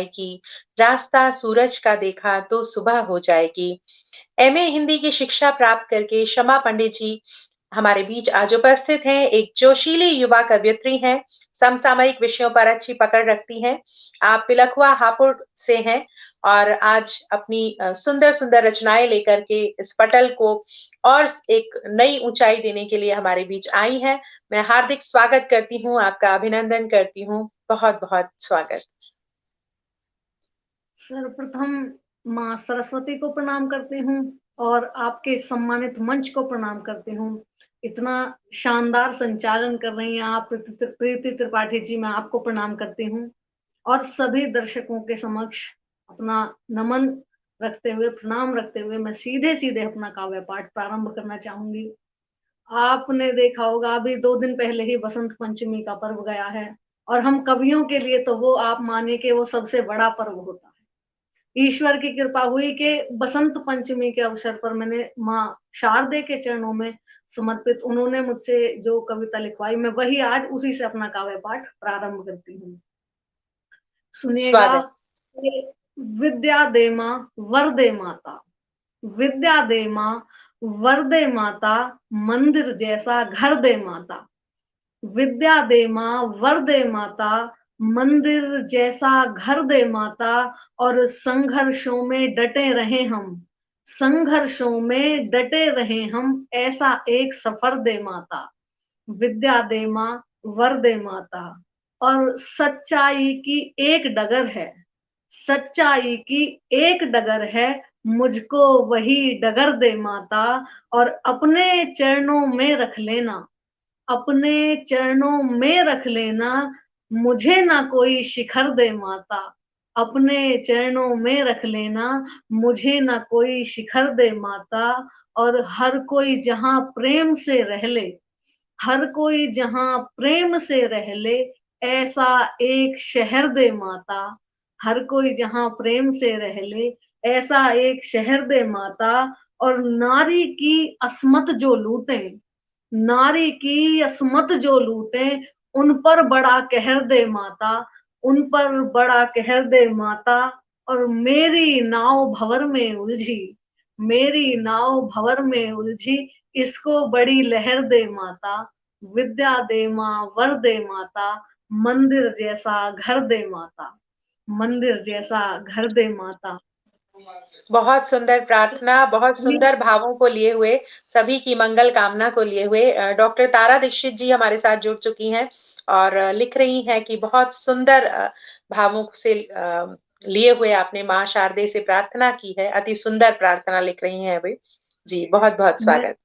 कि रास्ता सूरज का देखा तो सुबह हो जाएगी। एमए हिंदी की शिक्षा प्राप्त करके शमा पंडित जी हमारे बीच आज उपस्थित हैं। एक जोशीली युवा कवयित्री हैं, समसामयिक विषयों पर अच्छी पकड़ रखती हैं। आप पिलखुआ हापुड़ से हैं और आज अपनी सुंदर-सुंदर रचनाएँ लेकर के इस पटल को और एक नई ऊँचाई देने के लिए हमारे बीच आई हैं। मैं हार्दिक स्वागत करती हूँ, आपका अभिनंदन करती हूँ। बहुत-बहुत स्वागत। सर्वप्रथम माँ सरस्वती को प्रणाम करती हूँ और आपके सम्मानित मंच को प्रणाम करती हूँ। इतना शानदार संचालन कर रही हैं आप प्रीति त्रिपाठी जी, मैं आपको प्रणाम करती हूँ और सभी दर्शकों के समक्ष अपना नमन रखते हुए, प्रणाम रखते हुए मैं सीधे-सीधे अपना काव्य पाठ प्रारंभ करना चाहूँगी। आपने देखा होगा अभी 2 दिन पहले ही बसंत पंचमी का पर्व गया है और हम कवियों के लिए तो वो आप मानिए कि वो सबसे बड़ा पर्व होता है। ईश्वर की कृपा हुई कि बसंत पंचमी के अवसर पर मैंने माँ शारदे के चरणों में समर्पित उन्होंने मुझसे जो कविता लिखवाई, मैं वही आज उसी से अपना काव्य पाठ प्रारंभ करती हूँ। सुनिएगा स्वागत। कि विद्या दे माँ वर दे माता, विद्या दे माँ वर दे माता, मंदिर जैसा घर दे माता। विद्या दे माँ वर दे माता, मंदिर जैसा घर दे माता, और संघर्षों में डटे रहे हम, संघर्षों में डटे रहे हम, ऐसा एक सफर दे माता। विद्या दे माँ वर दे माता। और सच्चाई की एक डगर है, सच्चाई की एक डगर है, मुझको वही डगर दे माता। और अपने चरणों में रख लेना, अपने चरणों में रख लेना, मुझे ना कोई शिखर दे माता। अपने चरणों में रख लेना, मुझे ना कोई शिखर दे माता। और हर कोई जहां प्रेम से रह ले, हर कोई जहां प्रेम से रह ले, ऐसा एक शहर दे माता। हर कोई जहां प्रेम से रह ले, ऐसा एक शहर दे माता। और नारी की अस्मत जो लूटे, नारी की अस्मत जो लूटे, उन पर बड़ा कहर दे माता, उन पर बड़ा कहर दे माता। और मेरी नाव भंवर में उलझी, मेरी नाव भंवर में उलझी, इसको बड़ी लहर दे माता। विद्या दे माँ वर दे माता, मंदिर जैसा घर दे माता, मंदिर जैसा घर दे माता। बहुत सुंदर प्रार्थना, बहुत अभी सुंदर भावों को लिए हुए, सभी की मंगल कामना को लिए हुए डॉक्टर तारा दीक्षित जी हमारे साथ जुड़ चुकी हैं और लिख रही हैं कि बहुत सुंदर भावों से लिए हुए आपने माँ शारदे से प्रार्थना की है। अति सुंदर प्रार्थना लिख रही हैं अभी। जी, बहुत-बहुत मैं स्वागत।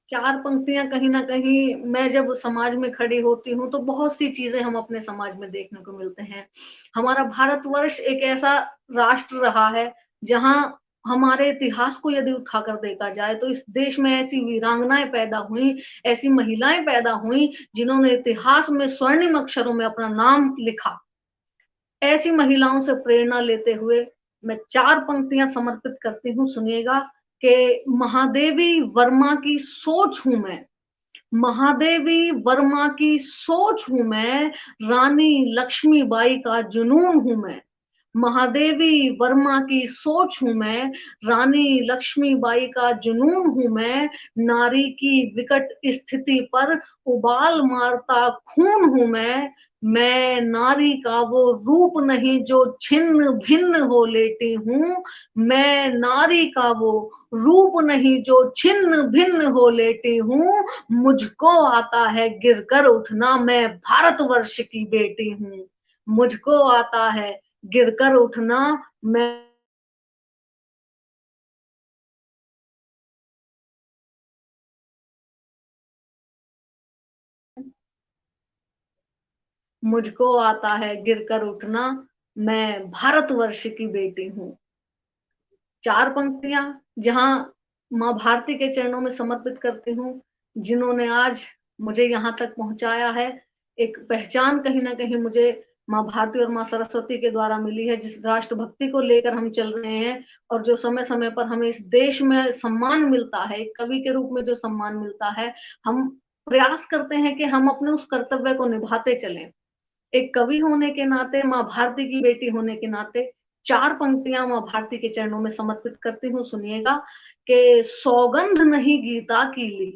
4 पंक्तियाँ कहीं न कहीं मैं जब समाज में खड़ी होती हूँ, तो बहुत सी चीज़ें हम अपने समाज में देखने को मिलते हैं। हमारा भारतवर्ष एक ऐसा राष्ट्र रहा है, जहाँ हमारे इतिहास को यदि उठाकर देखा जाए, तो इस देश में ऐसी वीरांगनाएँ पैदा हुईं, ऐसी महिलाएँ पैदा हुईं, जिन्होंने इतिहास में स्वर्णिम अक्षरों में अपना नाम लिखा। ऐसी महिलाओं से प्रेरणा लेते हुए मैं 4 पंक्तियाँ समर्पित करती हूँ, सुनिएगा कि महादेवी वर्मा की सोच हूँ मैं, महादेवी वर्मा की सोच हूँ मैं, रानी लक्ष्मीबाई का जुनून हूँ मैं। महादेवी वर्मा की सोच हूँ मैं, रानी लक्ष्मीबाई का जुनून हूँ मैं, नारी की विकट स्थिति पर उबाल मारता खून हूँ मैं नारी का वो रूप नहीं जो छिन्न भिन्न हो लेती हूँ, मैं नारी का वो रूप नहीं जो छिन्न भिन्न हो लेती हूँ, मुझको आता है गिरकर उठना, मैं भारतवर्ष की बेटी हूँ। मुझको आता है गिरकर उठना, मैं मुझको आता है गिरकर उठना, मैं भारतवर्ष की बेटी हूँ। 4 पंक्तियाँ जहाँ माँ भारती के चरणों में समर्पित करती हूँ, जिन्होंने आज मुझे यहाँ तक पहुँचाया है। एक पहचान कहीं न कहीं मुझे माँ भारती और माँ सरस्वती के द्वारा मिली है, जिस राष्ट्रभक्ति को लेकर हम चल रहे हैं और जो समय-समय पर हमें इस देश में सम्मान मिलता है, एक कवि के रूप में जो सम्मान मिलता है, हम प्रयास करते हैं कि हम अपने उस कर्तव्य को निभाते चलें। एक कवि होने के नाते, माँ भारती की बेटी होने के नाते 4 पंक्तियां माँ भारती के चरणों में समर्पित करती हूँ। सुनिएगा कि सौगंध नहीं गीता की ली,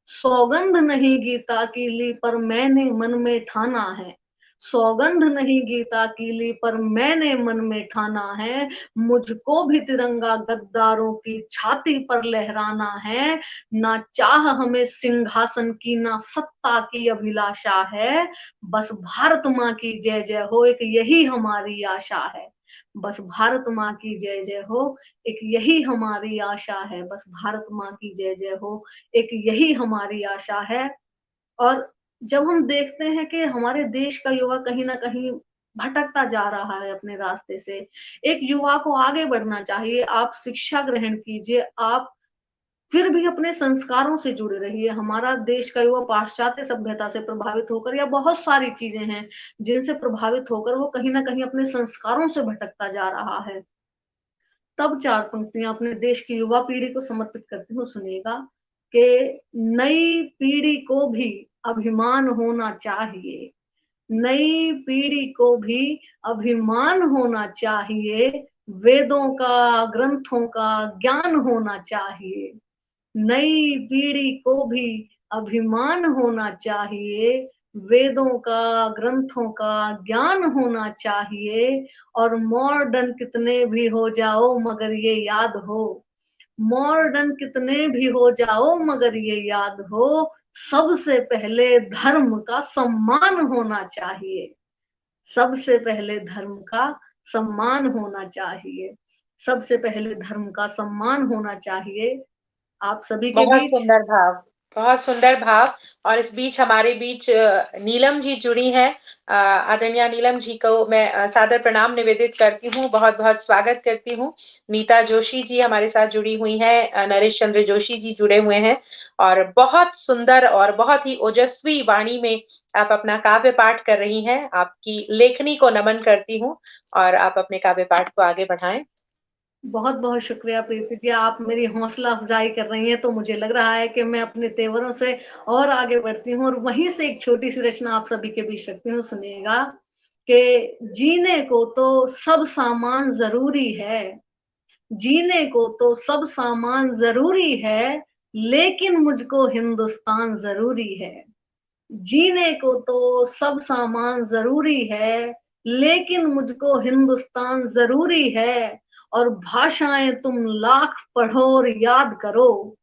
सौगंध नहीं गीता की ली, पर मैंने मन में ठाना है। सौगंध नहीं गीता की ली, पर मैंने मन में ठाना है। मुझको भी तिरंगा गद्दारों की छाती पर लहराना है। ना चाह हमें सिंहासन की, ना सत्ता की अभिलाषा है। बस भारत माँ की जय जय हो, एक यही हमारी आशा है। बस भारत माँ की जय जय हो, एक यही हमारी आशा है। बस भारत माँ की जय जय हो, एक यही हमारी आशा है। और जब हम देखते हैं कि हमारे देश का युवा कहीं ना कहीं भटकता जा रहा है अपने रास्ते से, एक युवा को आगे बढ़ना चाहिए। आप शिक्षा ग्रहण कीजिए, आप फिर भी अपने संस्कारों से जुड़े रहिए। हमारा देश का युवा पाश्चात्य सभ्यता से प्रभावित होकर, या बहुत सारी चीजें हैं जिनसे प्रभावित होकर, वो कहीं ना कहीं अपने संस्कारों से भटकता जा रहा है। तब 4 पंक्तियां अपने देश की युवा पीढ़ी को समर्पित करती हूँ। सुनिएगा कि नई पीढ़ी को भी अभिमान होना चाहिए, नई पीढ़ी को भी अभिमान होना चाहिए। वेदों का, ग्रंथों का ज्ञान होना चाहिए। नई पीढ़ी को भी अभिमान होना चाहिए। वेदों का, ग्रंथों का ज्ञान होना चाहिए। और मॉडर्न कितने भी हो जाओ मगर ये याद हो, मॉडर्न कितने भी हो जाओ मगर ये याद हो, सबसे पहले धर्म का सम्मान होना चाहिए। सबसे पहले धर्म का सम्मान होना चाहिए। सबसे पहले धर्म का सम्मान होना चाहिए। आप सभी के बहुत बीच सुंदर भाव, बहुत सुंदर भाव। और इस बीच हमारे बीच नीलम जी जुड़ी हैं। आदरणीय नीलम जी को मैं सादर प्रणाम निवेदित करती हूँ, बहुत बहुत स्वागत करती हूँ। नीता जोशी जी हमारे साथ जुड़ी हुई हैं, नरेश चंद्र जोशी जी जुड़े हुए हैं। और बहुत सुंदर और बहुत ही ओजस्वी वाणी में आप अपना काव्य पाठ कर रही हैं। आपकी लेखनी को नमन करती हूँ, और आप अपने काव्य पाठ को आगे बढ़ाएं। बहुत बहुत शुक्रिया प्रीति जी, आप मेरी हौसला अफजाई कर रही हैं, तो मुझे लग रहा है कि मैं अपने तेवरों से और आगे बढ़ती हूँ। और वहीं से एक छोटी सी रचना आप सभी के बीच रखती हूँ। सुनिएगा कि जीने को तो सब सामान जरूरी है, जीने को तो सब सामान जरूरी है, लेकिन मुझको हिंदुस्तान जरूरी है। जीने को तो सब सामान जरूरी है, लेकिन मुझको हिंदुस्तान जरूरी है। और भाषाएं तुम लाख पढ़ो और याद करो,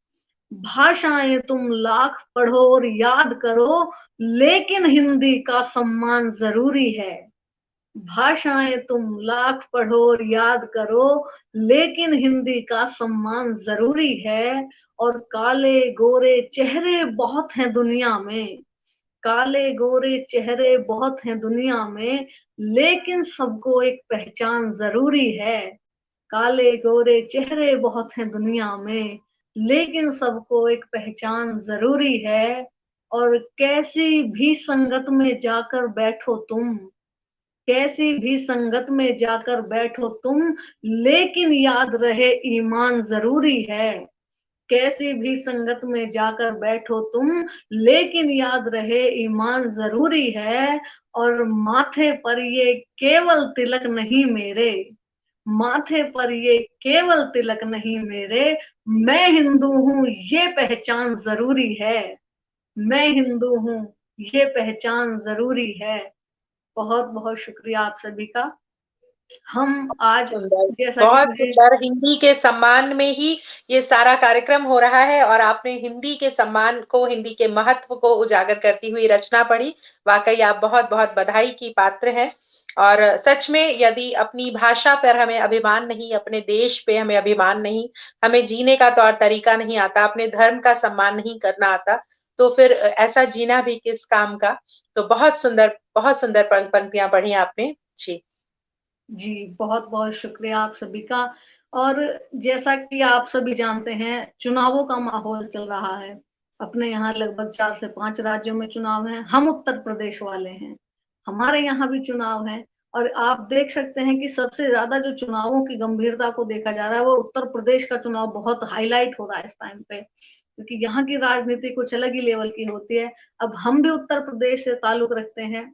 भाषाएं तुम लाख पढ़ो और याद करो, लेकिन हिंदी का सम्मान जरूरी है। भाषाएं तुम लाख पढ़ो और याद करो, लेकिन हिंदी का सम्मान जरूरी है। और काले गोरे चेहरे बहुत हैं दुनिया में, काले गोरे चेहरे बहुत हैं दुनिया में, लेकिन सबको एक पहचान जरूरी है। काले गोरे चेहरे बहुत हैं दुनिया में, लेकिन सबको एक पहचान जरूरी है। और कैसी भी संगत में जाकर बैठो तुम, कैसी भी संगत में जाकर बैठो तुम, लेकिन याद रहे ईमान जरूरी है। कैसी भी संगत में जाकर बैठो तुम, लेकिन याद रहे ईमान जरूरी है। और माथे पर ये केवल तिलक नहीं मेरे, माथे पर ये केवल तिलक नहीं मेरे, मैं हिंदू हूँ ये पहचान जरूरी है। मैं हिंदू हूँ ये पहचान जरूरी है। बहुत बहुत शुक्रिया आप सभी का। हम आज, सुंदर, जैसा कि बहुत मैं, सुंदर। हिंदी के सम्मान में ही ये सारा कार्यक्रम हो रहा है, और आपने हिंदी के सम्मान को, हिंदी के महत्व को उजागर करती हुई रचना पढ़ी। वाकई आप बहुत बहुत बधाई की पात्र हैं। और सच में यदि अपनी भाषा पर हमें अभिमान नहीं, अपने देश पे हमें अभिमान नहीं, हमें जीने का तौर तरीका नहीं आता, अपने धर्म का सम्मान नहीं करना आता, तो फिर ऐसा जीना भी किस काम का। तो बहुत सुंदर पंक्तियां पढ़ी आपने जी। जी बहुत बहुत शुक्रिया आप सभी का। और जैसा कि आप सभी जानते हैं, चुनावों का माहौल चल रहा है अपने यहाँ। लगभग 4 से 5 राज्यों में चुनाव हैं। हम उत्तर प्रदेश वाले हैं, हमारे यहाँ भी चुनाव है। और आप देख सकते हैं कि सबसे ज्यादा जो चुनावों की गंभीरता को देखा जा रहा है, वो उत्तर प्रदेश का चुनाव बहुत हाईलाइट हो रहा है इस टाइम पे, क्योंकि यहाँ की राजनीति कुछ अलग ही लेवल की होती है। अब हम भी उत्तर प्रदेश से ताल्लुक रखते हैं,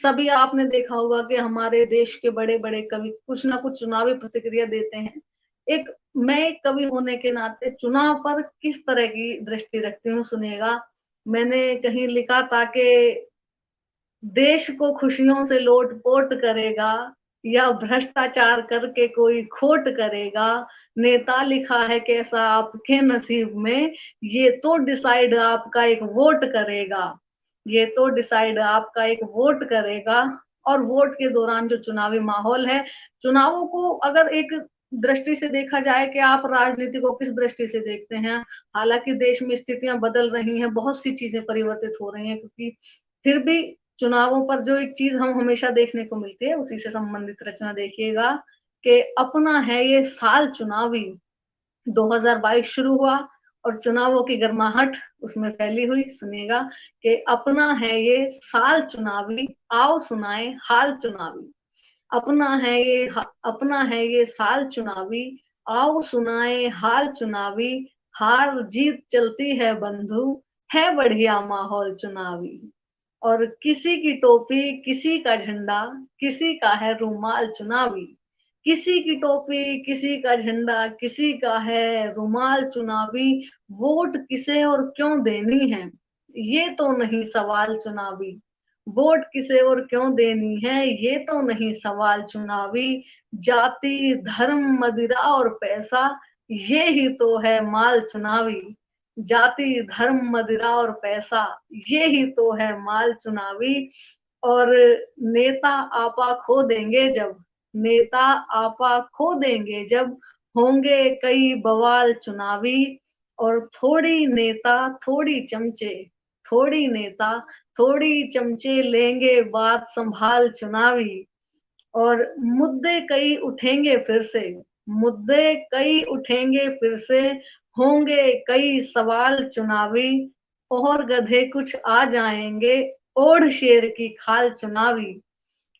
सभी आपने देखा होगा कि हमारे देश के बड़े बड़े कवि कुछ ना कुछ चुनावी प्रतिक्रिया देते हैं। एक मैं एक कवि होने के नाते चुनाव पर किस तरह की दृष्टि रखती हूँ, सुनिएगा। मैंने कहीं लिखा था कि देश को खुशियों से लोट-पोट करेगा या भ्रष्टाचार करके कोई खोट करेगा, नेता लिखा है कैसा आपके नसीब में, ये तो डिसाइड आपका एक वोट करेगा। ये तो डिसाइड आपका एक वोट करेगा। और वोट के दौरान जो चुनावी माहौल है, चुनावों को अगर एक दृष्टि से देखा जाए कि आप राजनीति को किस दृष्टि से देखते हैं, हालाँकि देश में स्थितियाँ बदल रही हैं, बहुत सी चीज़ें परिवर्तित हो रही हैं, क्योंकि फिर भी चुनावों पर जो एक चीज़ हम हमेशा देखने को मिलती है, उसी से संबंधित रचना देखिएगा कि अपना है ये साल चुनावी। 2022 शुरू हुआ और चुनावों की गर्माहट उसमें फैली हुई। सुनिएगा कि अपना है ये साल चुनावी, आओ सुनाएं हाल चुनावी। अपना है ये साल चुनावी, आओ सुनाएं हाल चुनावी। हार जीत चलती है बंधु, है बढ़िया माहौल चुनावी। और किसी की टोपी, किसी का झंडा, किसी का है रुमाल चुनावी। किसी की टोपी, किसी का झंडा, किसी का है रुमाल चुनावी। वोट किसे और क्यों देनी है, ये तो नहीं सवाल चुनावी। वोट किसे और क्यों देनी है, ये तो नहीं सवाल चुनावी। जाति, धर्म, मदिरा और पैसा, ये ही तो है माल चुनावी। जाति, धर्म, मदिरा और पैसा, ये ही तो है माल चुनावी। और नेता आपा खो देंगे जब, नेता आपा खो देंगे जब, होंगे कई बवाल चुनावी। और थोड़ी नेता थोड़ी चमचे, थोड़ी नेता थोड़ी चमचे लेंगे बात संभाल चुनावी। और मुद्दे कई उठेंगे फिर से, मुद्दे कई उठेंगे फिर से, होंगे कई सवाल चुनावी। और गधे कुछ आ जाएंगे, ओढ़ शेर की खाल चुनावी।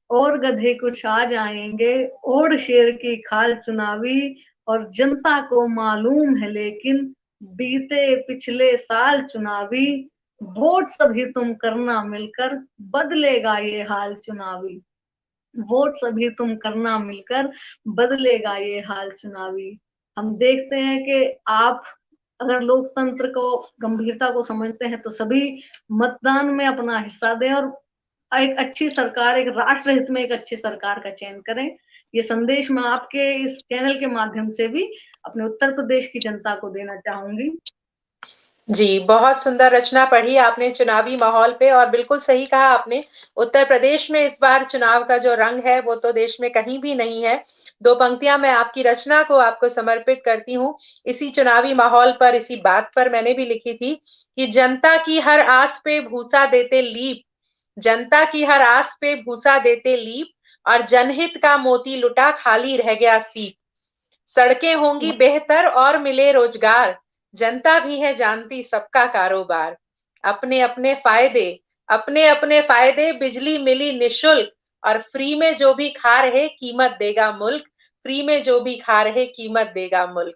और गधे कुछ आ जाएंगे, ओढ़ शेर की खाल चुनावी। और जनता को मालूम है लेकिन, बीते पिछले साल चुनावी। वोट सभी तुम करना मिलकर, बदलेगा ये हाल चुनावी। वोट सभी तुम करना मिलकर, बदलेगा ये हाल चुनावी। हम देखते हैं कि आप अगर लोकतंत्र को गंभीरता को समझते हैं तो सभी मतदान में अपना हिस्सा दें और एक अच्छी सरकार, एक राष्ट्र हित में एक अच्छी सरकार का चयन करें। ये संदेश मैं आपके इस चैनल के माध्यम से भी अपने उत्तर प्रदेश की जनता को देना चाहूंगी। जी, बहुत सुंदर रचना पढ़ी आपने चुनावी माहौल पे और बिल्कुल सही कहा आपने। उत्तर प्रदेश में इस बार चुनाव का जो रंग है वो तो देश में कहीं भी नहीं है। 2 पंक्तियाँ मैं आपकी रचना को आपको समर्पित करती हूँ। इसी चुनावी माहौल पर, इसी बात पर मैंने भी लिखी थी कि जनता की हर आस पे भूसा देते लीप, जनता की हर आस पे भूसा देते लीप और जनहित का मोती लुटा खाली रह गया सीप। सड़कें होंगी बेहतर और मिले रोजगार, जनता भी है जानती सबका कारोबार। अपने अपने फायदे, अपने अपने फायदे, बिजली मिली निशुल्क और फ्री में जो भी खा रहे कीमत देगा मुल्क, फ्री में जो भी खा रहे कीमत देगा मुल्क।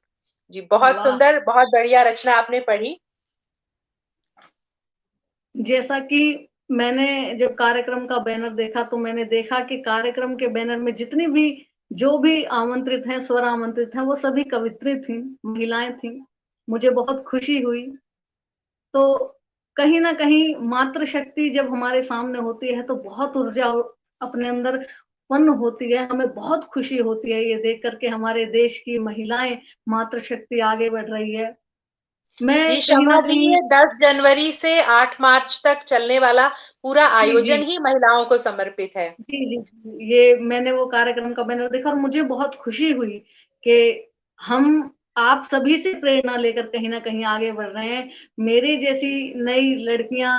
जी, बहुत वाह! सुंदर, बहुत बढ़िया रचना आपने पढ़ी। जैसा कि मैंने जब कार्यक्रम का बैनर देखा तो मैंने देखा कि कार्यक्रम के बैनर में जितनी भी जो भी आमंत्रित हैं, स्वर आमंत्रित हैं, वो सभी कवित्री थीं, महिलाएं थीं। मुझे बहुत खुशी हुई। तो कहीं न कहीं मातृशक्ति जब हमारे सामने होती है तो बहुत ऊर्जा अपने अंदर उत्पन्न होती है। हमें बहुत खुशी होती है ये देख कर के हमारे देश की महिलाएं मातृशक्ति आगे बढ़ रही है। जी, मैं कहीं शमा न जी, कहीं ये 10 जनवरी से 8 मार्च तक चलने वाला पूरा जी, जी। आयोजन ही महिलाओं को समर्पित है। जी, जी, जी। ये मैंने वो कार्यक्रम का बैनर देखा और मुझे बहुत खुशी हुई कि हम आप सभी से प्रेरणा लेकर कहीं न कहीं आगे बढ़ रहे हैं। मेरे जैसी नई लड़कियाँ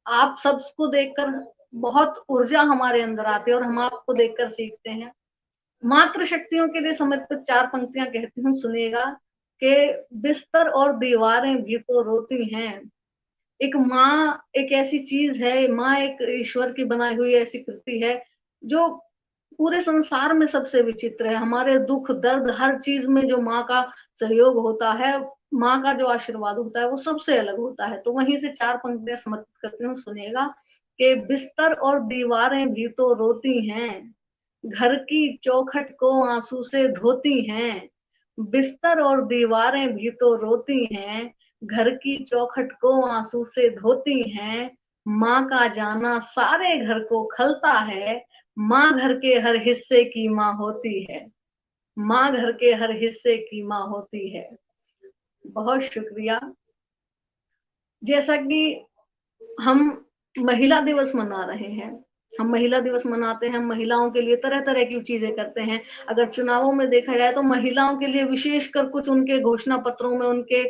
आप सबको देखकर बहुत ऊर्जा हमारे अंदर आती है और हम आपको देखकर सीखते हैं। मातृशक्तियों के लिए समर्पित 4 पंक्तियाँ कहती हूँ, सुनिएगा कि बिस्तर और दीवारें भी तो रोती हैं। एक माँ एक ऐसी चीज़ है, माँ एक ईश्वर की बनाई हुई ऐसी कृति है, जो पूरे संसार में सबसे विचित्र है। हमारे दुःख, दर्द हर चीज़ में जो माँ का सहयोग होता है, माँ का जो आशीर्वाद होता है, वो सबसे अलग होता है। तो वहीं से 4 पंक्तियाँ समर्पित करती हूँ, सुनिएगा। कि बिस्तर और दीवारें भी तो रोती हैं, घर की चौखट को आंसू से धोती हैं। बिस्तर और दीवारें भी तो रोती हैं, घर की चौखट को आंसू से धोती हैं। माँ का जाना सारे घर को खलता है, माँ घर के हर हिस्से की माँ होती है। माँ घर के हर हिस्से की माँ होती है। बहुत शुक्रिया। जैसा कि हम महिला दिवस मना रहे हैं, हम महिला दिवस मनाते हैं, महिलाओं के लिए तरह तरह की चीजें करते हैं। अगर चुनावों में देखा जाए तो महिलाओं के लिए विशेषकर कुछ उनके घोषणा पत्रों में, उनके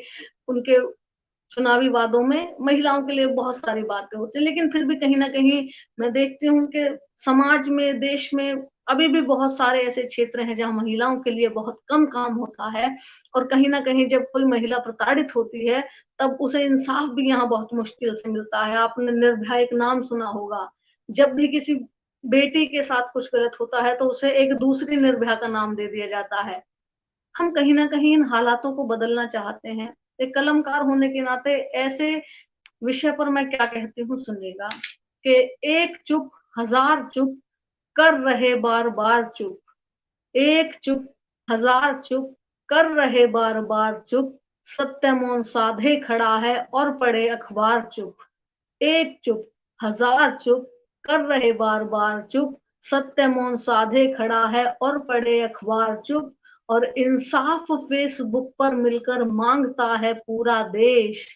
उनके चुनावी वादों में महिलाओं के लिए बहुत सारी बातें होती है, लेकिन फिर भी कहीं ना कहीं मैं देखती हूँ कि समाज में, देश में अभी भी बहुत सारे ऐसे क्षेत्र हैं जहाँ महिलाओं के लिए बहुत कम काम होता है। और कहीं ना कहीं जब कोई महिला प्रताड़ित होती है तब उसे इंसाफ भी यहाँ बहुत मुश्किल से मिलता है। आपने निर्भया एक नाम सुना होगा। जब भी किसी बेटी के साथ कुछ गलत होता है तो उसे एक दूसरी निर्भया का नाम दे दिया जाता है। हम कहीं ना कहीं इन हालातों को बदलना चाहते हैं। एक कलमकार होने के नाते ऐसे विषय पर मैं क्या कहती हूँ सुनिएगा कि एक चुप हजार चुप कर रहे बार बार चुप। एक चुप हजार चुप कर रहे बार बार चुप। सत्य मौन साधे खड़ा है और पढ़े अखबार चुप। एक चुप हजार चुप कर रहे बार बार चुप। सत्य मौन साधे खड़ा है और पढ़े अखबार चुप। और इंसाफ फेसबुक पर मिलकर मांगता है पूरा देश।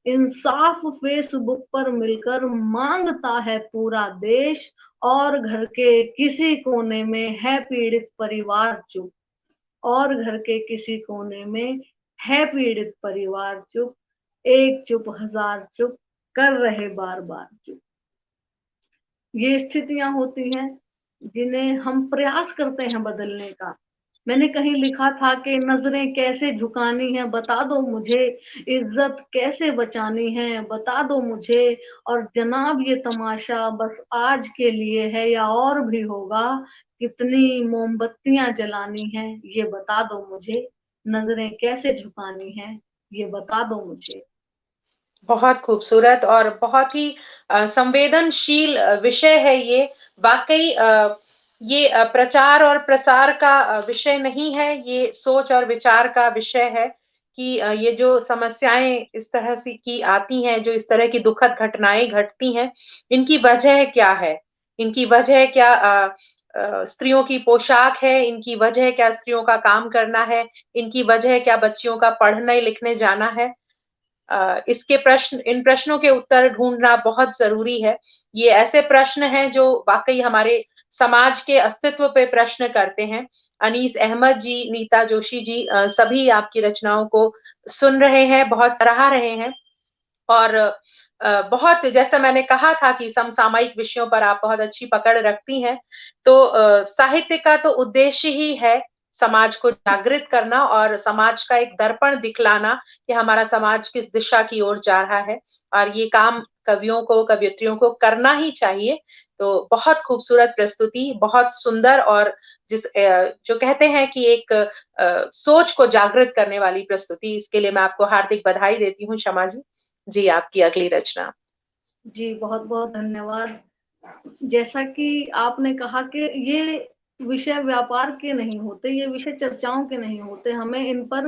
इंसाफ फेसबुक पर मिलकर मांगता है पूरा देश। और घर के किसी कोने में है पीड़ित परिवार चुप। और घर के किसी कोने में है पीड़ित परिवार चुप। एक चुप हजार चुप कर रहे बार बार चुप। ये स्थितियां होती हैं जिन्हें हम प्रयास करते हैं बदलने का। मैंने कहीं लिखा था कि नजरें कैसे झुकानी है बता दो मुझे, इज्जत कैसे बचानी है बता दो मुझे। और जनाब ये तमाशा बस आज के लिए है या और भी होगा, कितनी मोमबत्तियां जलानी है ये बता दो मुझे। नजरें कैसे झुकानी है ये बता दो मुझे। बहुत खूबसूरत और बहुत ही संवेदनशील विषय है ये। वाक़ई ये प्रचार और प्रसार का विषय नहीं है, ये सोच और विचार का विषय है कि ये जो समस्याएँ इस तरह से की आती हैं, जो इस तरह की दुखद घटनाएँ घटती हैं, इनकी वजह क्या है? इनकी वजह क्या स्त्रियों की पोशाक है, इनकी वजह क्या स्त्रियों का काम करना है, इनकी वजह क्या बच्चियों का पढ़ने-लिखने जाना है? इसके प्रश्न इन प्रश्नों के उत्तर ढूँढना बहुत ज़रूरी है। ये ऐसे प्रश्न हैं जो वाक़ई हमारे समाज के अस्तित्व पे प्रश्न करते हैं। अनीस अहमद जी, नीता जोशी जी सभी आपकी रचनाओं को सुन रहे हैं, बहुत सराह रहे हैं और बहुत जैसा मैंने कहा था कि समसामयिक विषयों पर आप बहुत अच्छी पकड़ रखती हैं। तो साहित्य का तो उद्देश्य ही है समाज को जागृत करना और समाज का एक दर्पण दिखलाना कि हमारा समाज किस दिशा की ओर जा रहा है और ये काम कवियों को, कवयित्रियों को करना ही चाहिए। तो बहुत खूबसूरत प्रस्तुति, बहुत सुंदर और जो कहते हैं कि एक सोच को जागृत करने वाली प्रस्तुति, इसके लिए मैं आपको हार्दिक बधाई देती हूँ, शमा जी। जी, आपकी अगली रचना। जी बहुत बहुत धन्यवाद। जैसा कि आपने कहा कि ये विषय व्यापार के नहीं होते, ये विषय चर्चाओं के नहीं होते, हमें इन पर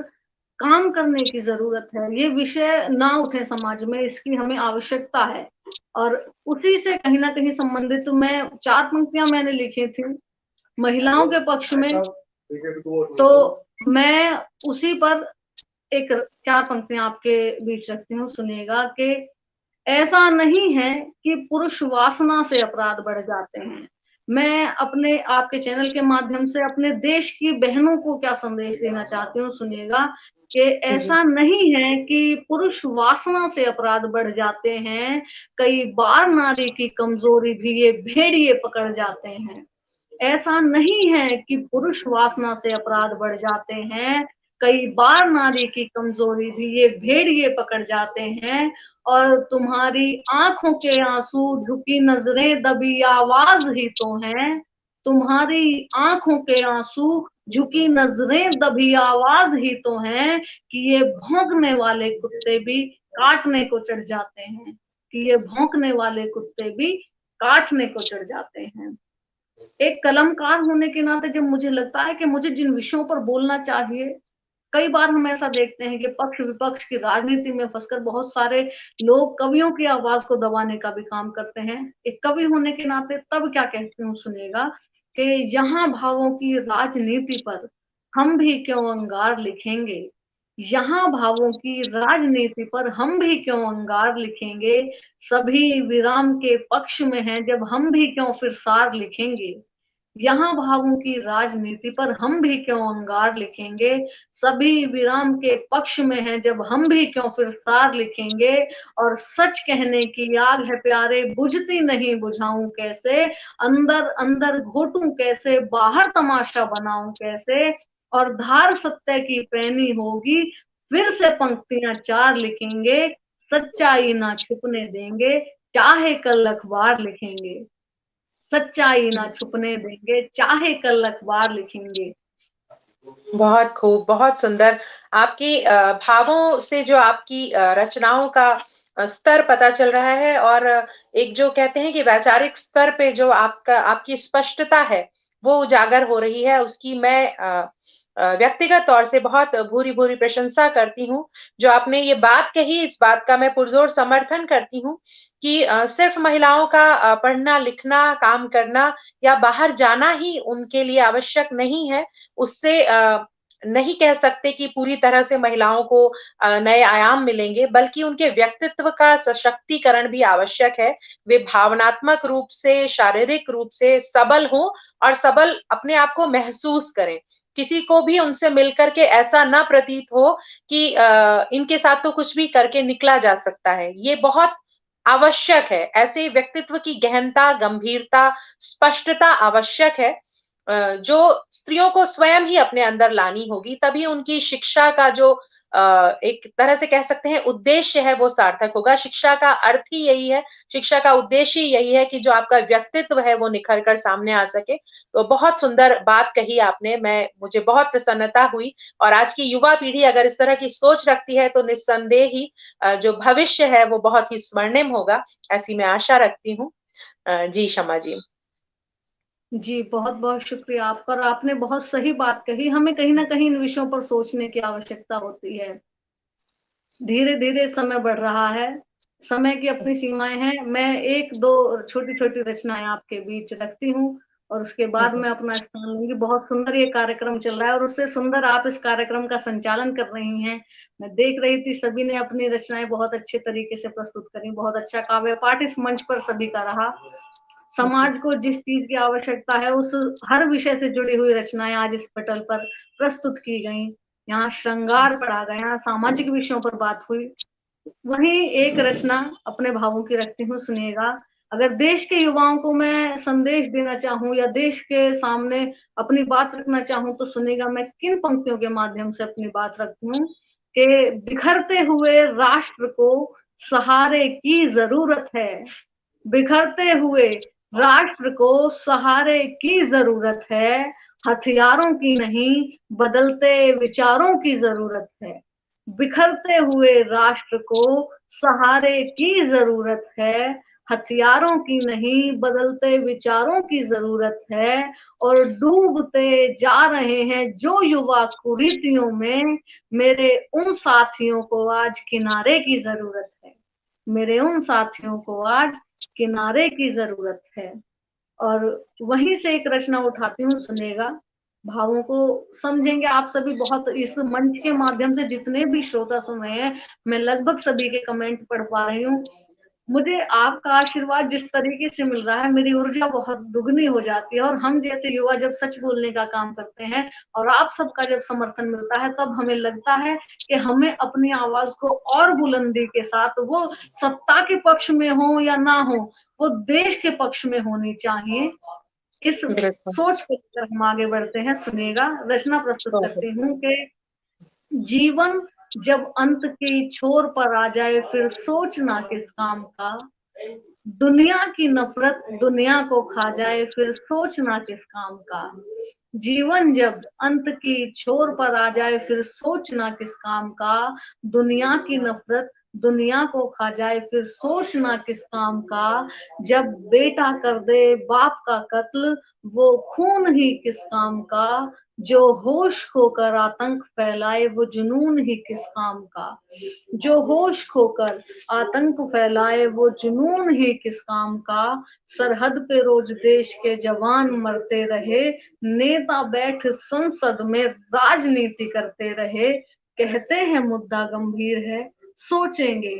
काम करने की जरूरत है। ये विषय ना उठे समाज में, इसकी हमें आवश्यकता है। और उसी से कहीं ना कहीं संबंधित मैं 4 पंक्तियां मैंने लिखी थी महिलाओं के पक्ष में। तो मैं उसी पर एक 4 पंक्तियां आपके बीच रखती हूँ, सुनिएगा कि ऐसा नहीं है कि पुरुष वासना से अपराध बढ़ जाते हैं। मैं अपने आपके चैनल के माध्यम से अपने देश की बहनों को क्या संदेश देना चाहती हूँ, सुनिएगा कि जी, ऐसा नहीं है कि पुरुष वासना से अपराध बढ़ जाते हैं, कई बार नारी की कमजोरी भी ये भेड़िए पकड़ जाते हैं। ऐसा नहीं है कि पुरुष वासना से अपराध बढ़ जाते हैं, कई बार नारी की कमजोरी भी ये भेड़िए पकड़ जाते हैं। और तुम्हारी आंखों के आंसू, झुकी नजरें, दबी आवाज ही तो हैं। तुम्हारी आंखों के आंसू, झुकी नजरें, दबी आवाज ही तो हैं कि ये भौंकने वाले कुत्ते भी काटने को चढ़ जाते हैं। कि ये भौंकने वाले कुत्ते भी काटने को चढ़ जाते हैं। एक कलमकार होने के नाते जब मुझे लगता है कि मुझे जिन विषयों पर बोलना चाहिए, कई बार हम ऐसा देखते हैं कि पक्ष विपक्ष की राजनीति में फंसकर बहुत सारे लोग कवियों की आवाज को दबाने का भी काम करते हैं। एक कवि होने के नाते तब क्या कहती हूँ सुनिएगा कि यहाँ भावों की राजनीति पर हम भी क्यों अंगार लिखेंगे, यहाँ भावों की राजनीति पर हम भी क्यों अंगार लिखेंगे, सभी विराम के पक्ष में हैं जब हम भी क्यों फिर सार लिखेंगे, यहाँ भावों की राजनीति पर हम भी क्यों अंगार लिखेंगे, सभी विराम के पक्ष में हैं जब हम भी क्यों फिर सार लिखेंगे, और सच कहने की आग है प्यारे बुझती नहीं बुझाऊं कैसे, अंदर अंदर घोटूं कैसे बाहर तमाशा बनाऊं कैसे, और धार सत्य की पैनी होगी फिर से पंक्तियां चार लिखेंगे, सच्चाई ना छुपने देंगे चाहे कल अखबार लिखेंगे, सच्चाई ना छुपने देंगे चाहे कल अखबार लिखेंगे। बहुत खूब, बहुत सुंदर। आपकी भावों से जो आपकी रचनाओं का स्तर पता चल रहा है और एक जो कहते हैं कि वैचारिक स्तर पे जो आपकी स्पष्टता है, वो उजागर हो रही है, उसकी मैं व्यक्तिगत तौर से बहुत भूरि-भूरि प्रशंसा करती हूँ। जो आपने ये बात कही, इस बात का मैं पुरज़ोर समर्थन करती हूँ कि सिर्फ़ महिलाओं का पढ़ना-लिखना, काम करना या बाहर जाना ही उनके लिए आवश्यक नहीं है। उससे नहीं कह सकते कि पूरी तरह से महिलाओं को नए आयाम मिलेंगे, बल्कि उनके व्यक्तित्व का सशक्तिकरण भी आवश्यक है। वे भावनात्मक रूप से, शारीरिक रूप से सबल हों और सबल अपने आप को महसूस करें। किसी को भी उनसे मिलकर के ऐसा ना प्रतीत हो कि इनके साथ तो कुछ भी करके निकला जा सकता है। ये बहुत आवश्यक है। ऐसे व्यक्तित्व की गहनता, गंभीरता, स्पष्टता आवश्यक है। जो स्त्रियों को स्वयं ही अपने अंदर लानी होगी, तभी उनकी शिक्षा का जो एक तरह से कह सकते हैं उद्देश्य है वो सार्थक होगा। शिक्षा का अर्थ ही यही है, शिक्षा का उद्देश्य ही यही है कि जो आपका व्यक्तित्व है वो निखर कर सामने आ सके। तो बहुत सुंदर बात कही आपने, मुझे बहुत प्रसन्नता हुई और आज की युवा पीढ़ी अगर इस तरह की सोच रखती है तो निस्संदेह ही जो भविष्य है वो बहुत ही स्वर्णिम होगा, ऐसी मैं आशा रखती हूँ। जी, शमा जी। जी, बहुत-बहुत शुक्रिया आपका, और आपने बहुत सही बात कही। हमें कहीं न कहीं इन विषयों पर सोचने की आवश्यकता होती है। धीरे-धीरे समय बढ़ रहा है, समय की अपनी सीमाएँ हैं। मैं 1-2 छोटी-छोटी रचनाएँ आपके बीच रखती हूँ और उसके हुँ, बाद हुँ। मैं अपना स्थान लूँगी। बहुत सुंदर ये कार्यक्रम चल रहा है और उससे सुंदर आप इस कार्यक्रम का संचालन कर रही हैं। मैं देख रही थी सभी ने अपनी रचनाएँ बहुत अच्छे तरीके से प्रस्तुत करी, बहुत अच्छा काव्य पाठ इस मंच पर सभी का रहा। जी, समाज को जिस चीज़ की आवश्यकता है उस हर विषय से जुड़ी हुई रचनाएँ आज इस पटल पर प्रस्तुत की गईं। यहाँ जी। श्रृंगार पढ़ा गया, यहाँ सामाजिक विषयों पर बात हुई। वहीं एक रचना अपने भावों की रखती हूँ, सुनिएगा। अगर देश के युवाओं को मैं संदेश देना चाहूँ या देश के सामने अपनी बात रखना चाहूँ तो सुनिएगा मैं किन पंक्तियों के माध्यम से अपनी बात रखती हूँ कि बिखरते हुए राष्ट्र को सहारे की ज़रूरत है। बिखरते हुए राष्ट्र को सहारे की ज़रूरत है, हथियारों की नहीं, बदलते विचारों की ज़रूरत है। बिखरते हुए राष्ट्र को सहारे की ज़रूरत है, हथियारों की नहीं, बदलते विचारों की ज़रूरत है, और डूबते जा रहे हैं जो युवा कुरीतियों में, मेरे उन साथियों को आज किनारे की ज़रूरत है। मेरे उन साथियों को आज किनारे की ज़रूरत है। और वहीं से एक रचना उठाती हूँ, सुनिएगा। भावों को समझेंगे आप सभी। बहुत इस मंच के माध्यम से जितने भी श्रोता सुन रहे हैं, मैं लगभग सभी के कमेंट पढ़ पा रही हूँ। मुझे आपका आशीर्वाद जिस तरीके से मिल रहा है, मेरी ऊर्जा बहुत दुगनी हो जाती है, और हम जैसे युवा जब सच बोलने का काम करते हैं और आप सबका जब समर्थन मिलता है, तब हमें लगता है कि हमें अपनी आवाज़ को और बुलंदी के साथ, वो सत्ता के पक्ष में हो या ना हो, वो देश के पक्ष में होनी चाहिए। इस बिल्कुल। सोच को लेकर हम आगे बढ़ते हैं। सुनिएगा, रचना प्रस्तुत ओहो! करती हूँ कि जीवन जब अंत की छोर पर आ जाए फिर सोचना किस काम का, दुनिया की नफरत दुनिया को खा जाए फिर सोचना किस काम का, जीवन जब अंत की छोर पर आ जाए फिर सोचना किस काम का, दुनिया की नफरत दुनिया को खा जाए फिर सोचना किस काम का, जब बेटा कर दे बाप का कत्ल वो खून ही किस काम का, जो होश खोकर आतंक फैलाए वो जुनून ही किस काम का, जो होश खोकर आतंक फैलाए वो जुनून ही किस काम का, सरहद पे रोज देश के जवान मरते रहे, नेता बैठ संसद में राजनीति करते रहे, कहते हैं मुद्दा गंभीर है सोचेंगे,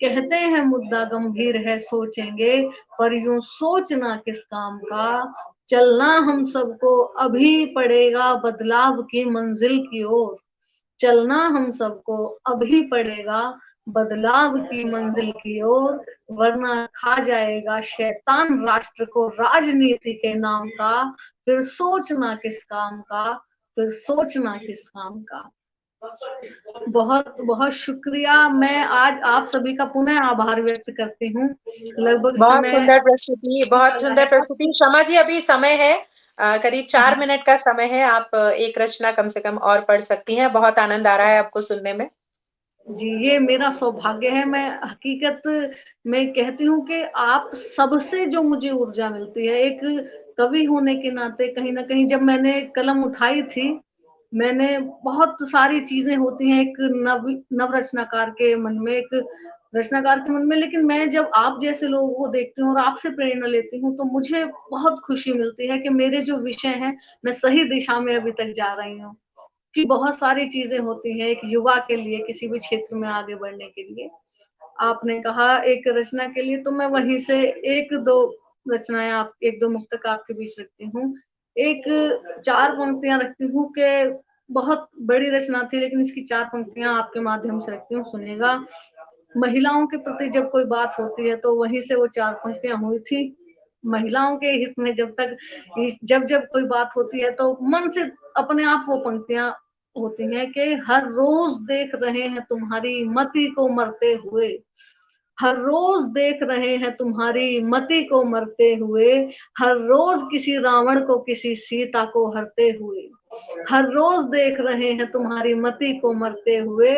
कहते हैं मुद्दा गंभीर है सोचेंगे, पर यूं सोचना किस काम का, चलना हम सबको अभी पड़ेगा बदलाव की मंजिल की ओर, चलना हम सबको अभी पड़ेगा बदलाव की मंजिल की ओर, वरना खा जाएगा शैतान राष्ट्र को राजनीति के नाम का, फिर सोचना किस काम का, फिर सोचना किस काम का। बहुत बहुत शुक्रिया। मैं आज आप सभी का पुनः आभार व्यक्त करती हूँ। लगभग बहुत समय सुंदर प्रस्तुति, बहुत चला सुंदर है। प्रस्तुति। क्षमा जी, अभी समय है, करीब 4 जी मिनट का समय है। आप एक रचना कम से कम और पढ़ सकती हैं। बहुत आनंद आ रहा है आपको सुनने में। जी, ये मेरा सौभाग्य है। मैं हकीकत में कहती हूँ कि आप सबसे जो मुझे ऊर्जा मिलती है, एक कवि होने के नाते कहीं न कहीं जब मैंने कलम उठाई थी, मैंने बहुत सारी चीज़ें होती हैं एक नव रचनाकार के मन में, एक रचनाकार के मन में, लेकिन मैं जब आप जैसे लोगों को देखती हूँ और आपसे प्रेरणा लेती हूँ, तो मुझे बहुत खुशी मिलती है कि मेरे जो विषय हैं, मैं सही दिशा में अभी तक जा रही हूँ। कि बहुत सारी चीजें होती हैं एक युवा के लिए किसी भी क्षेत्र में आगे बढ़ने के लिए। आपने कहा एक रचना के लिए, तो मैं वहीं से 1-2 रचनाएँ आप 1-2 मुक्तक आपके बीच रखती हूँ। एक 4 पंक्तियाँ रखती हूँ कि बहुत बड़ी रचना थी लेकिन इसकी 4 पंक्तियाँ आपके माध्यम से रखती हूँ, सुनिएगा। महिलाओं के प्रति जब कोई बात होती है तो वहीं से वो 4 पंक्तियाँ हुई थी। महिलाओं के हित में जब कोई बात होती है तो मन से अपने आप वो पंक्तियाँ होती हैं कि हर रोज देख रहे हैं तुम्हारी मति को मरते हुए, हर रोज देख रहे हैं तुम्हारी मति को मरते हुए, हर रोज किसी रावण को किसी सीता को हरते हुए, हर रोज देख रहे हैं तुम्हारी मति को मरते हुए,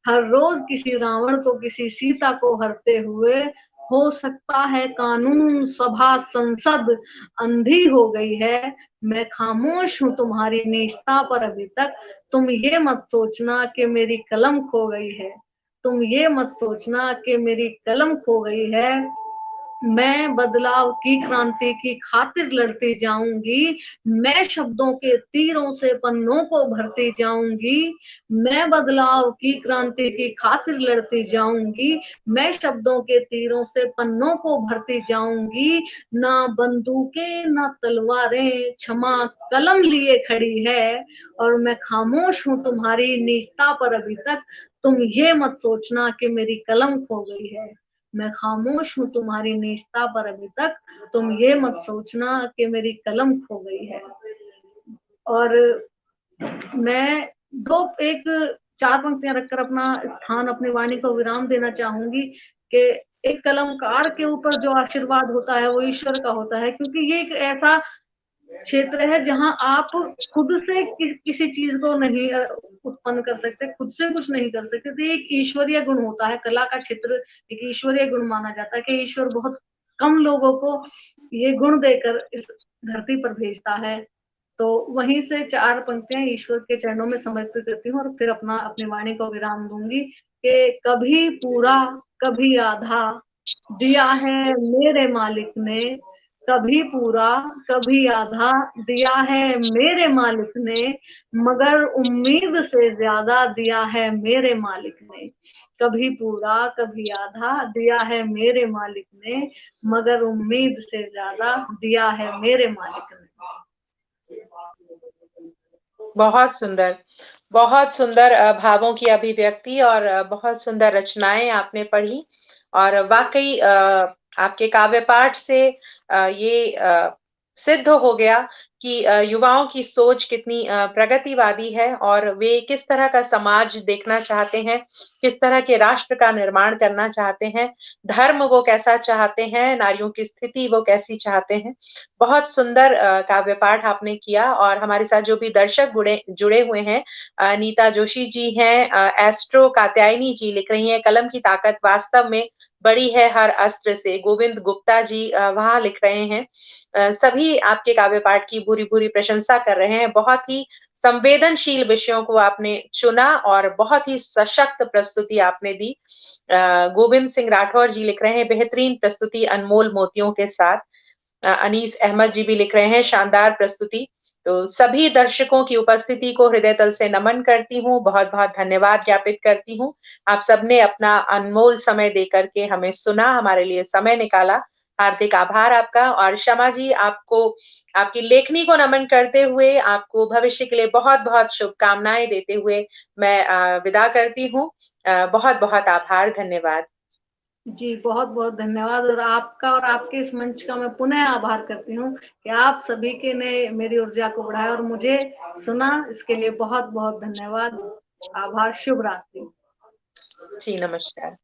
हर रोज किसी रावण को किसी सीता को हरते हुए, हो सकता है कानून सभा संसद अंधी हो गई है, मैं खामोश हूं तुम्हारी निजता पर अभी तक, तुम ये मत सोचना कि मेरी कलम खो गई है, तुम ये मत सोचना कि मेरी कलम खो गई है, मैं बदलाव की क्रांति की खातिर लड़ती जाऊंगी, मैं शब्दों के तीरों से पन्नों को भरती जाऊंगी, मैं बदलाव की क्रांति की खातिर लड़ती जाऊंगी, मैं शब्दों के तीरों से पन्नों को भरती जाऊंगी, ना बंदूकें ना तलवारें क्षमा कलम लिए खड़ी है, और मैं खामोश हूं तुम्हारी निजता पर अभी तक, तुम ये मत सोचना कि मेरी कलम खो गई है, मैं खामोश हूं तुम्हारी निजता पर अभी तक, तुम ये मत सोचना कि मेरी कलम खो गई है। और मैं दो एक 4 पंक्तियां रखकर अपना स्थान अपनी वाणी को विराम देना चाहूंगी कि एक कलमकार के ऊपर जो आशीर्वाद होता है वो ईश्वर का होता है, क्योंकि ये एक ऐसा क्षेत्र है जहां आप खुद से किसी चीज को नहीं उत्पन्न कर सकते, खुद से कुछ नहीं कर सकते, तो एक ईश्वरीय गुण होता है। कला का क्षेत्र एक ईश्वरीय गुण माना जाता है कि ईश्वर बहुत कम लोगों को ये गुण देकर इस धरती पर भेजता है। तो वहीं से 4 पंक्तियां ईश्वर के चरणों में समर्पित करती हूँ और फिर अपनी वाणी को विराम दूंगी कि कभी पूरा कभी आधा दिया है मेरे मालिक ने, कभी पूरा कभी आधा दिया है मेरे मालिक ने, मगर उम्मीद से ज्यादा दिया है मेरे मालिक ने, कभी पूरा कभी आधा दिया है मेरे मालिक ने, मगर उम्मीद से ज्यादा दिया है मेरे मालिक ने। बहुत सुंदर, बहुत सुंदर भावों की अभिव्यक्ति और बहुत सुंदर रचनाएँ आपने पढ़ी और वाक़ई आपके काव्य पाठ से ये सिद्ध हो गया कि युवाओं की सोच कितनी प्रगतिवादी है और वे किस तरह का समाज देखना चाहते हैं, किस तरह के राष्ट्र का निर्माण करना चाहते हैं, धर्म वो कैसा चाहते हैं, नारियों की स्थिति वो कैसी चाहते हैं। बहुत सुंदर काव्य पाठ आपने किया और हमारे साथ जो भी दर्शक जुड़े जुड़े हुए हैं, नीता जोशी जी हैं, एस्ट्रो कात्यायनी जी लिख रही हैं, कलम की ताकत वास्तव में बड़ी है हर अस्त्र से। गोविंद गुप्ता जी वहाँ लिख रहे हैं। सभी आपके काव्य पाठ की भूरि-भूरि प्रशंसा कर रहे हैं। बहुत ही संवेदनशील विषयों को आपने चुना और बहुत ही सशक्त प्रस्तुति आपने दी। गोविंद सिंह राठौर जी लिख रहे हैं, बेहतरीन प्रस्तुति अनमोल मोतियों के साथ। अनीस अहमद जी भी लिख रहे हैं, शानदार प्रस्तुति। तो सभी दर्शकों की उपस्थिति को हृदय तल से नमन करती हूँ, बहुत-बहुत धन्यवाद ज्ञापित करती हूँ। आप सबने अपना अनमोल समय देकर के हमें सुना, हमारे लिए समय निकाला। हार्दिक आभार आपका और शमा जी आपको आपकी लेखनी को नमन करते हुए, आपको भविष्य के लिए बहुत-बहुत शुभकामनाएँ देते हुए मैं विदा करती हूँ। बहुत-बहुत आभार, धन्यवाद। जी, बहुत-बहुत धन्यवाद और आपका और आपके इस मंच का मैं पुनः आभार करती हूँ कि आप सभी के ने मेरी ऊर्जा को बढ़ाया और मुझे सुना, इसके लिए बहुत-बहुत धन्यवाद। आभार, शुभ रात्रि। जी, नमस्कार।